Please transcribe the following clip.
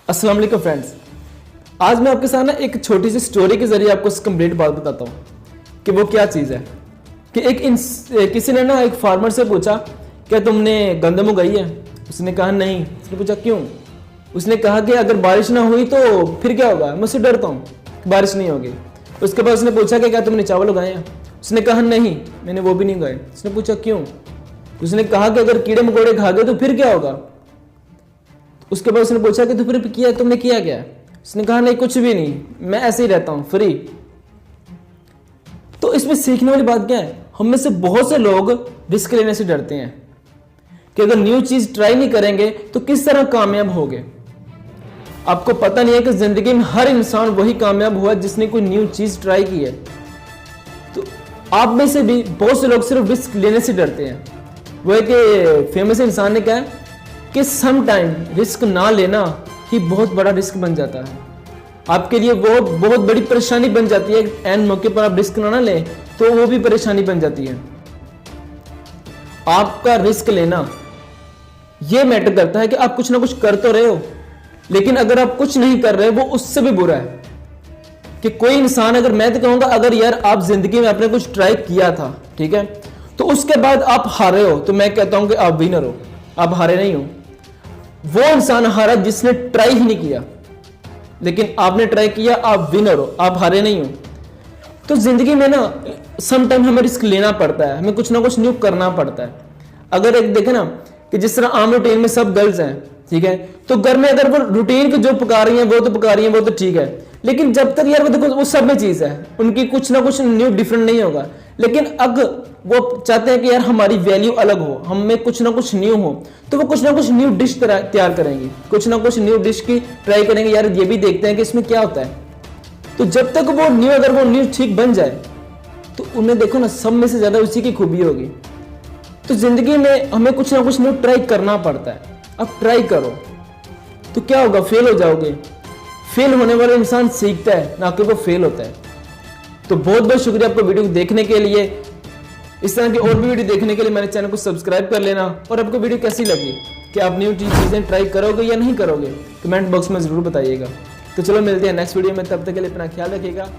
अस्सलाम वालेकुम फ्रेंड्स। आज मैं आपके साथ ना एक छोटी सी स्टोरी के जरिए आपको कंप्लीट बात बताता हूँ कि वो क्या चीज़ है। कि किसी ने ना एक फार्मर से पूछा, क्या तुमने गंदम उगाई है? उसने कहा नहीं। उसने पूछा क्यों? उसने कहा कि अगर बारिश ना हुई तो फिर क्या होगा, मैं उससे डरता हूँ कि बारिश नहीं होगी। उसके बाद उसने पूछा कि क्या तुमने चावल उगाए हैं? उसने कहा नहीं, मैंने वो भी नहीं उगाए। उसने पूछा क्यों? उसने कहा कि अगर कीड़े मकोड़े खा गए तो फिर क्या होगा। उसके बाद उसने पूछा कि तो फिर तुमने किया क्या? उसने कहा नहीं, कुछ भी नहीं, मैं ऐसे ही रहता हूं, फ्री। तो इसमें सीखने वाली बात क्या है? हम में से बहुत से लोग रिस्क लेने से डरते हैं कि अगर न्यू चीज ट्राई नहीं करेंगे तो किस तरह कामयाब होगे। आपको पता नहीं है कि जिंदगी में हर इंसान वही कामयाब हुआ जिसने कोई न्यू चीज ट्राई की है। तो आप में से भी बहुत से लोग सिर्फ रिस्क लेने से डरते हैं। वो एक फेमस इंसान ने कहा कि सम टाइम रिस्क ना लेना ही बहुत बड़ा रिस्क बन जाता है। आपके लिए वो बहुत बड़ी परेशानी बन जाती है। एन मौके पर आप रिस्क ना लें तो वो भी परेशानी बन जाती है। आपका रिस्क लेना ये मैटर करता है कि आप कुछ ना कुछ कर तो रहे हो, लेकिन अगर आप कुछ नहीं कर रहे वो उससे भी बुरा है। कि कोई इंसान, अगर मैं तो कहूंगा, अगर यार आप जिंदगी में आपने कुछ ट्राई किया था, ठीक है, तो उसके बाद आप हारे हो, तो मैं कहता हूं कि आप विनर हो, आप हारे नहीं हो। वो इंसान हारा जिसने ट्राई ही नहीं किया, लेकिन आपने ट्राई किया, आप विनर हो, आप हारे नहीं हो। तो जिंदगी में ना सम टाइम हमें रिस्क लेना पड़ता है, हमें कुछ ना कुछ न्यू करना पड़ता है। अगर एक देखे ना कि जिस तरह आम रूटीन में सब गर्ल्स हैं, ठीक है, तो घर में अगर वो रूटीन को जो पका रही हैं वो तो पका रही हैं, वो तो ठीक है, लेकिन जब तक यार वो देखो वो सब में चीज है, उनकी कुछ ना कुछ न्यू डिफरेंट नहीं होगा। लेकिन अगर वो चाहते हैं कि यार हमारी वैल्यू अलग हो, हम में कुछ ना कुछ न्यू हो, तो वो कुछ ना कुछ न्यू डिश तैयार करेंगी, कुछ ना कुछ न्यू डिश की ट्राई करेंगे। यार ये भी देखते हैं कि इसमें क्या होता है। तो जब तक वो न्यू, अगर वो न्यू ठीक बन जाए तो उन्हें देखो ना, सब में से ज्यादा उसी की खूबी होगी। तो जिंदगी में हमें कुछ ना कुछ न्यू ट्राई करना पड़ता है। अब ट्राई करो तो क्या होगा, फेल हो जाओगे। फेल होने वाला इंसान सीखता है, ना कि वो फेल होता है। तो बहुत बहुत शुक्रिया आपको वीडियो देखने के लिए। इस तरह की और भी वीडियो देखने के लिए मेरे चैनल को सब्सक्राइब कर लेना। और आपको वीडियो कैसी लगी, कि आप न्यू चीजें ट्राई करोगे या नहीं करोगे, कमेंट बॉक्स में जरूर बताइएगा। तो चलो मिलते हैं नेक्स्ट वीडियो में, तब तक के लिए अपना ख्याल रखिएगा।